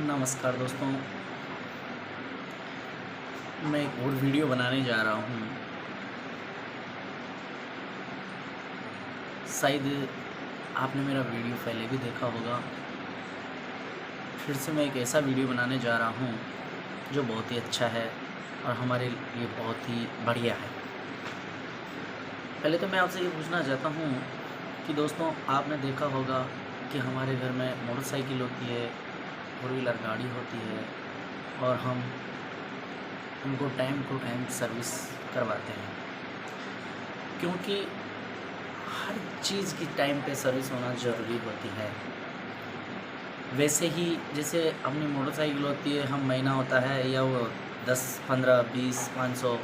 नमस्कार दोस्तों, मैं एक और वीडियो बनाने जा रहा हूँ। शायद आपने मेरा वीडियो पहले भी देखा होगा। फिर से मैं एक ऐसा वीडियो बनाने जा रहा हूँ जो बहुत ही अच्छा है और हमारे लिए बहुत ही बढ़िया है। पहले तो मैं आपसे ये पूछना चाहता हूँ कि दोस्तों, आपने देखा होगा कि हमारे घर में मोटरसाइकिल होती है, फोर व्हीलर गाड़ी होती है और हम उनको टाइम टू टाइम सर्विस करवाते हैं, क्योंकि हर चीज़ की टाइम पे सर्विस होना ज़रूरी होती है। वैसे ही जैसे अपनी मोटरसाइकिल होती है, हम महीना होता है या वो 10, 15, 20, 500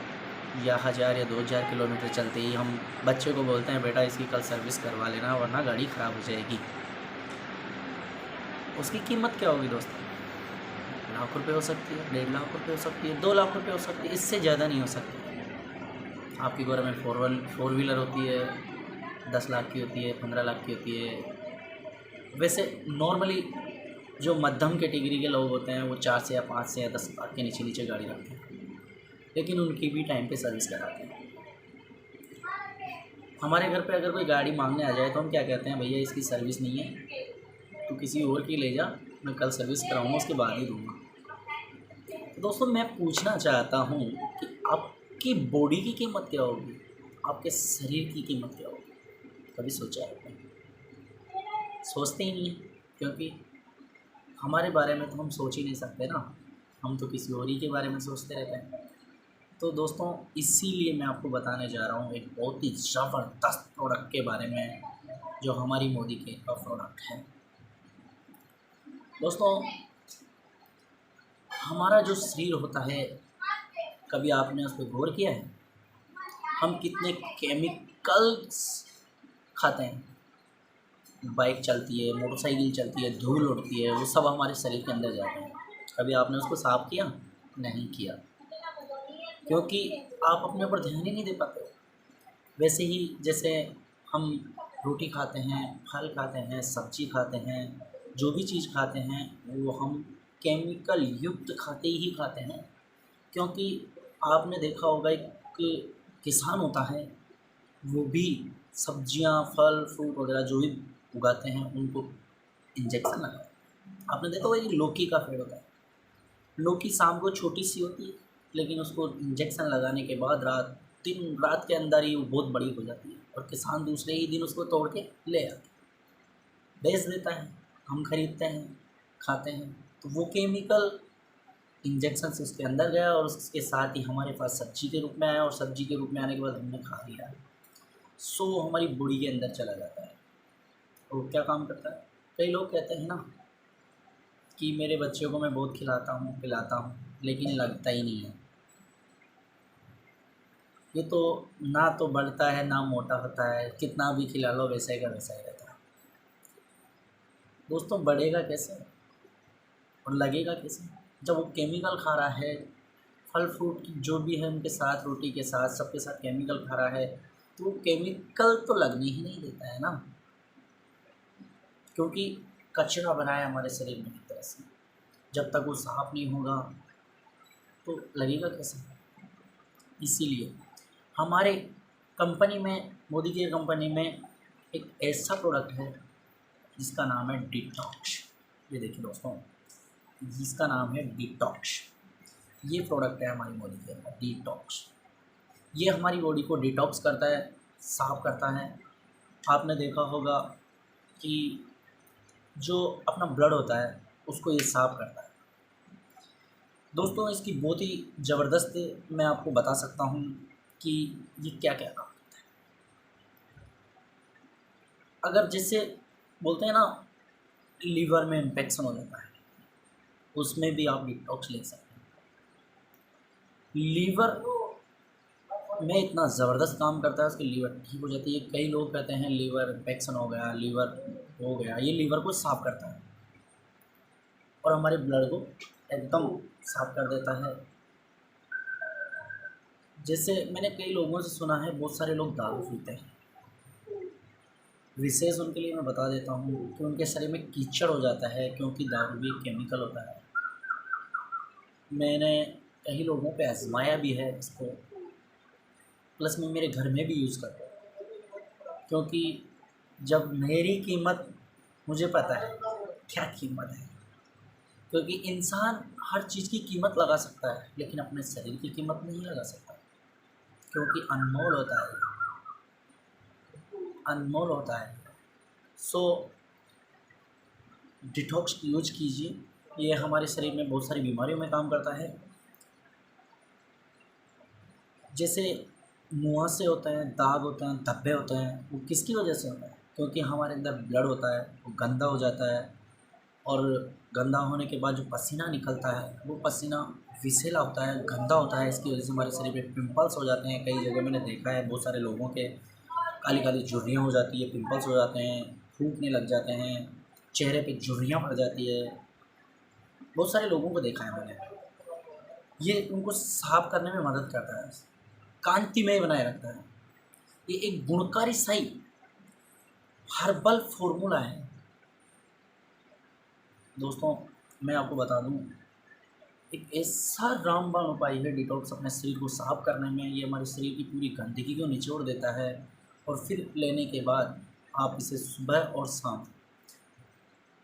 या 1000 या 2000 किलोमीटर चलते ही हम बच्चे को बोलते हैं, बेटा इसकी कल सर्विस करवा लेना वरना गाड़ी ख़राब हो जाएगी। उसकी कीमत क्या होगी दोस्तों? लाख रुपए हो सकती है, 1.5 लाख रुपए हो सकती है, 2 लाख रुपए हो सकती है, इससे ज़्यादा नहीं हो सकती। आपके घर में फोर व्हीलर होती है, 10 लाख की होती है, 15 लाख की होती है। वैसे नॉर्मली जो मध्यम कैटेगरी के लोग होते हैं वो 4 से या 5 से या 10 लाख के नीचे गाड़ी रखते हैं, लेकिन उनकी भी टाइम पे सर्विस कराते हैं। हमारे घर पे अगर कोई गाड़ी मांगने आ जाए तो हम क्या कहते हैं, भैया इसकी सर्विस नहीं है, तो किसी और की ले जा, मैं कल सर्विस कराऊंगा उसके बाद ही दूंगा। तो दोस्तों, मैं पूछना चाहता हूँ कि आपकी बॉडी की कीमत क्या होगी, आपके शरीर की कीमत क्या होगी? कभी सोचा है आपने? सोचते ही नहीं है, क्योंकि हमारे बारे में तो हम सोच ही नहीं सकते ना, हम तो किसी और ही के बारे में सोचते रहते हैं। तो दोस्तों, इसीलिए मैं आपको बताने जा रहा हूँ एक बहुत ही ज़बरदस्त प्रोडक्ट के बारे में, जो हमारी मोदी के का प्रोडक्ट है। दोस्तों, हमारा जो शरीर होता है, कभी आपने उस पर गौर किया है? हम कितने केमिकल्स खाते हैं। बाइक चलती है, मोटरसाइकिल चलती है, धूल उड़ती है, वो सब हमारे शरीर के अंदर जाते हैं। कभी आपने उसको साफ़ किया? नहीं किया, क्योंकि आप अपने ऊपर ध्यान ही नहीं दे पाते। वैसे ही जैसे हम रोटी खाते हैं, फल खाते हैं, सब्जी खाते हैं, जो भी चीज़ खाते हैं वो हम केमिकल युक्त खाते ही खाते हैं। क्योंकि आपने देखा होगा, एक किसान होता है, वो भी सब्जियां, फल, फ्रूट वगैरह जो भी उगाते हैं उनको इंजेक्शन लगाते हैं। आपने देखा होगा, ये लौकी का पेड़ होता है। लौकी शाम को छोटी सी होती है, लेकिन उसको इंजेक्शन लगाने के बाद दिन रात के अंदर ही वो बहुत बड़ी हो जाती है और किसान दूसरे ही दिन उसको तोड़ के ले आते, बेच देता है, हम खरीदते हैं, खाते हैं। तो वो केमिकल इंजेक्शन से उसके अंदर गया और उसके साथ ही हमारे पास सब्जी के रूप में आया, और सब्जी के रूप में आने के बाद हमने खा लिया, सो हमारी बॉडी के अंदर चला जाता है। तो क्या काम करता है? कई लोग कहते हैं ना कि मेरे बच्चों को मैं बहुत खिलाता हूँ, पिलाता हूँ, लेकिन लगता ही नहीं है। ये तो ना तो बढ़ता है ना मोटा होता है, कितना भी खिला लो वैसा का वैसा ही रहता है। दोस्तों, बढ़ेगा कैसे और लगेगा कैसे जब वो केमिकल खा रहा है? फल फ्रूट की जो भी है उनके साथ, रोटी के साथ, सबके साथ केमिकल खा रहा है, तो वो केमिकल तो लगने ही नहीं देता है ना, क्योंकि कचरा बनाया हमारे शरीर में एक तरह से। जब तक वो साफ नहीं होगा तो लगेगा कैसे? इसीलिए हमारे कंपनी में, मोदी की कंपनी में, एक ऐसा प्रोडक्ट है जिसका नाम है डिटॉक्स। ये देखिए दोस्तों, जिसका नाम है डिटॉक्स। ये प्रोडक्ट है हमारी मोदी के अंदर, डिटॉक्स। ये हमारी बॉडी को डिटॉक्स करता है, साफ़ करता है। आपने देखा होगा कि जो अपना ब्लड होता है उसको ये साफ़ करता है। दोस्तों, इसकी बहुत ही ज़बरदस्त मैं आपको बता सकता हूँ कि ये क्या क्या काम करता है। अगर जैसे बोलते हैं ना, लीवर में इन्फेक्शन हो जाता है, उसमें भी आप डिटॉक्स ले सकते हैं। लीवर में इतना ज़बरदस्त काम करता है, उसकी लीवर ठीक हो जाती है। कई लोग कहते हैं लीवर इन्फेक्शन हो गया, लीवर हो गया। ये लीवर को साफ़ करता है और हमारे ब्लड को एकदम साफ़ कर देता है। जैसे मैंने कई लोगों से सुना है, बहुत सारे लोग दारू पीते हैं। विशेष उनके लिए मैं बता देता हूँ कि उनके शरीर में कीचड़ हो जाता है, क्योंकि दारू भी एक केमिकल होता है। मैंने कई लोगों पे आजमाया भी है इसको, प्लस मैं मेरे घर में भी यूज़ करता हूँ, क्योंकि जब मेरी कीमत मुझे पता है क्या कीमत है, क्योंकि इंसान हर चीज़ की कीमत लगा सकता है लेकिन अपने शरीर की कीमत नहीं लगा सकता, क्योंकि अनमोल होता है, अनमोल होता है। सो डिटॉक्स यूज कीजिए, ये हमारे शरीर में बहुत सारी बीमारियों में काम करता है। जैसे मुहासे होते हैं, दाग होते हैं, धब्बे होते हैं, वो किसकी वजह से होता है? क्योंकि हमारे अंदर ब्लड होता है, वो गंदा हो जाता है, और गंदा होने के बाद जो पसीना निकलता है वो पसीना विषैला होता है, गंदा होता है। इसकी वजह से हमारे शरीर पे पिंपल्स हो जाते हैं। कई जगह मैंने देखा है बहुत सारे लोगों के काली काली झुर्रियाँ हो जाती है, पिंपल्स हो जाते हैं, फूटने लग जाते हैं, चेहरे पे झुर्रियाँ पड़ जाती है। बहुत सारे लोगों को देखा है मैंने। ये उनको साफ करने में मदद करता है, कांतिमय बनाए रखता है। ये एक गुणकारी सही हर्बल फॉर्मूला है दोस्तों। मैं आपको बता दूं, एक ऐसा रामबाण उपाय है डिटॉक्स अपने शरीर को साफ करने में। ये हमारे शरीर की पूरी गंदगी को निचोड़ देता है, और फिर लेने के बाद आप इसे सुबह और शाम,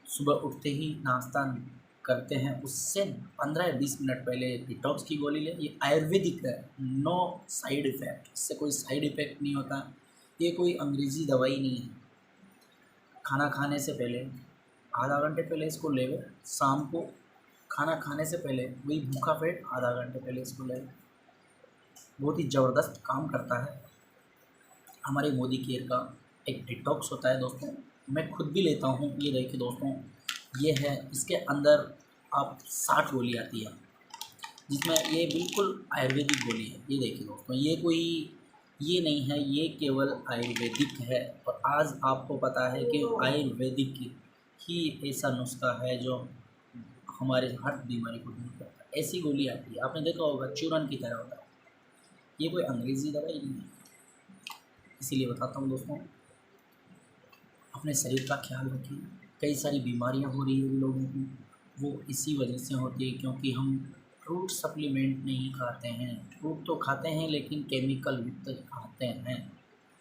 सुबह उठते ही नाश्ता करते हैं उससे 15 या 20 मिनट पहले डिटॉक्स की गोली लें। ये आयुर्वेदिक है, नो साइड इफ़ेक्ट, इससे कोई साइड इफ़ेक्ट नहीं होता। ये कोई अंग्रेज़ी दवाई नहीं है। खाना खाने से पहले आधा घंटे पहले इसको लेवे, शाम को खाना खाने से पहले वही भूखा पेट आधा घंटे पहले इसको लेवे। बहुत ही ज़बरदस्त काम करता है। हमारे मोदी केयर का एक डिटॉक्स होता है दोस्तों, मैं खुद भी लेता हूँ। ये देखिए दोस्तों, ये है, इसके अंदर आप 60 गोली आती है, जिसमें ये बिल्कुल आयुर्वेदिक गोली है। ये देखिए दोस्तों, ये कोई ये नहीं है, ये केवल आयुर्वेदिक है। और आज आपको पता है कि आयुर्वेदिक ही ऐसा नुस्खा है जो हमारे हर बीमारी को दूर करता है। ऐसी गोली आती है, आपने देखा होगा, चूरन की तरह होता है। ये कोई अंग्रेज़ी दवाई नहीं है। इसीलिए बताता हूँ दोस्तों, अपने शरीर का ख्याल रखिए। कई सारी बीमारियाँ हो रही है लोगों को, वो इसी वजह से होती है क्योंकि हम फ्रूट सप्लीमेंट नहीं खाते हैं। फ्रूट तो खाते हैं लेकिन केमिकल युक्त खाते हैं,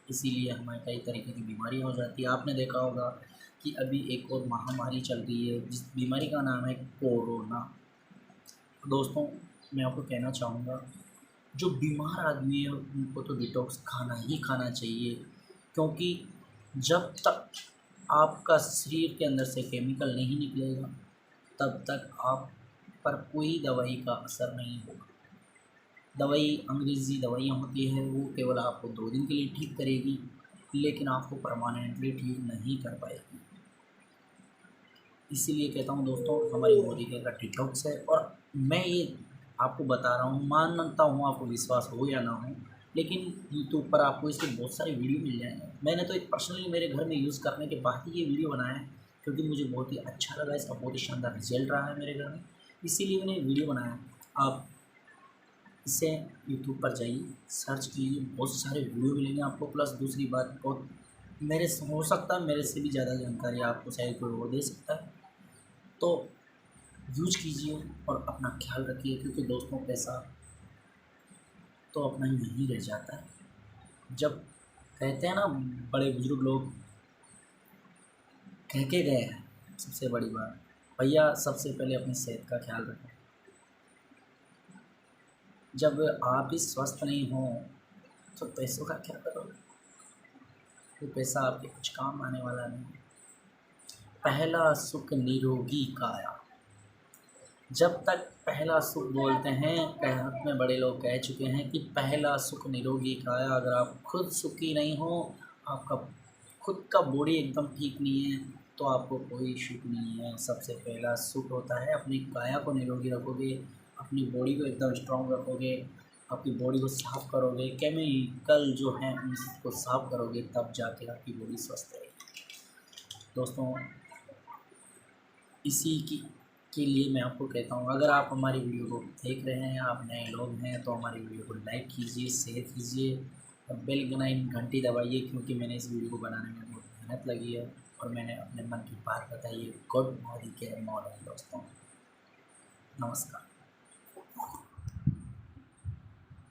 इसीलिए हमें कई तरीके की बीमारियाँ हो जाती है। आपने देखा होगा कि अभी एक और महामारी चल रही है जिस बीमारी का नाम है कोरोना। दोस्तों, मैं आपको कहना चाहूँगा, जो बीमार आदमी है उनको तो डिटॉक्स खाना ही खाना चाहिए, क्योंकि जब तक आपका शरीर के अंदर से केमिकल नहीं निकलेगा तब तक आप पर कोई दवाई का असर नहीं होगा। दवाई अंग्रेज़ी दवाइयाँ होती है, वो केवल आपको 2 दिन के लिए ठीक करेगी, लेकिन आपको परमानेंटली ठीक नहीं कर पाएगी। इसीलिए कहता हूँ दोस्तों, हमारी बॉडी का डिटॉक्स है। और मैं ये आपको बता रहा हूँ, मानता हूँ आपको विश्वास हो या ना हो, लेकिन यूट्यूब पर आपको इसके बहुत सारे वीडियो मिल जाएंगे। मैंने तो एक पर्सनली मेरे घर में यूज़ करने के बाद ही ये वीडियो बनाया है, क्योंकि मुझे बहुत ही अच्छा लगा, इसका बहुत ही शानदार रिजल्ट रहा है मेरे घर में, इसीलिए मैंने वीडियो बनाया। आप इसे यूट्यूब पर जाइए, सर्च कीजिए, बहुत सारे वीडियो मिलेंगे आपको। प्लस दूसरी बात, बहुत मेरे से हो सकता है मेरे से भी ज़्यादा जानकारी आपको शायद कोई और दे सकता है, तो यूज कीजिए और अपना ख्याल रखिए, क्योंकि दोस्तों पैसा तो अपना ही नहीं रह जाता है। जब कहते हैं ना, बड़े बुजुर्ग लोग कह के गए हैं, सबसे बड़ी बात, भैया सबसे पहले अपनी सेहत का ख्याल रखें। जब आप ही स्वस्थ नहीं हो तो पैसों का क्या करोगे? वो पैसा आपके कुछ काम आने वाला नहीं। पहला सुख निरोगी काया। जब तक पहला सुख बोलते हैं, कहत में बड़े लोग कह चुके हैं कि पहला सुख निरोगी काया। अगर आप खुद सुखी नहीं हो, आपका खुद का बॉडी एकदम ठीक नहीं है, तो आपको कोई सुख नहीं है। सबसे पहला सुख होता है अपनी काया को निरोगी रखोगे, अपनी बॉडी को एकदम स्ट्रॉन्ग रखोगे, आपकी बॉडी को साफ़ करोगे, केमिकल जो हैं उनको साफ़ करोगे, तब जाके आपकी बॉडी स्वस्थ रहेगी। दोस्तों, इसी की के लिए मैं आपको कहता हूँ, अगर आप हमारी वीडियो को देख रहे हैं, आप नए लोग हैं, तो हमारी वीडियो को लाइक कीजिए, शेयर कीजिए और बेल घंटी दबाइए, क्योंकि मैंने इस वीडियो को बनाने में बहुत मेहनत लगी है और मैंने अपने मन की बात बताई है। गुड मॉर्निंग के मॉर्निंग दोस्तों, नमस्कार।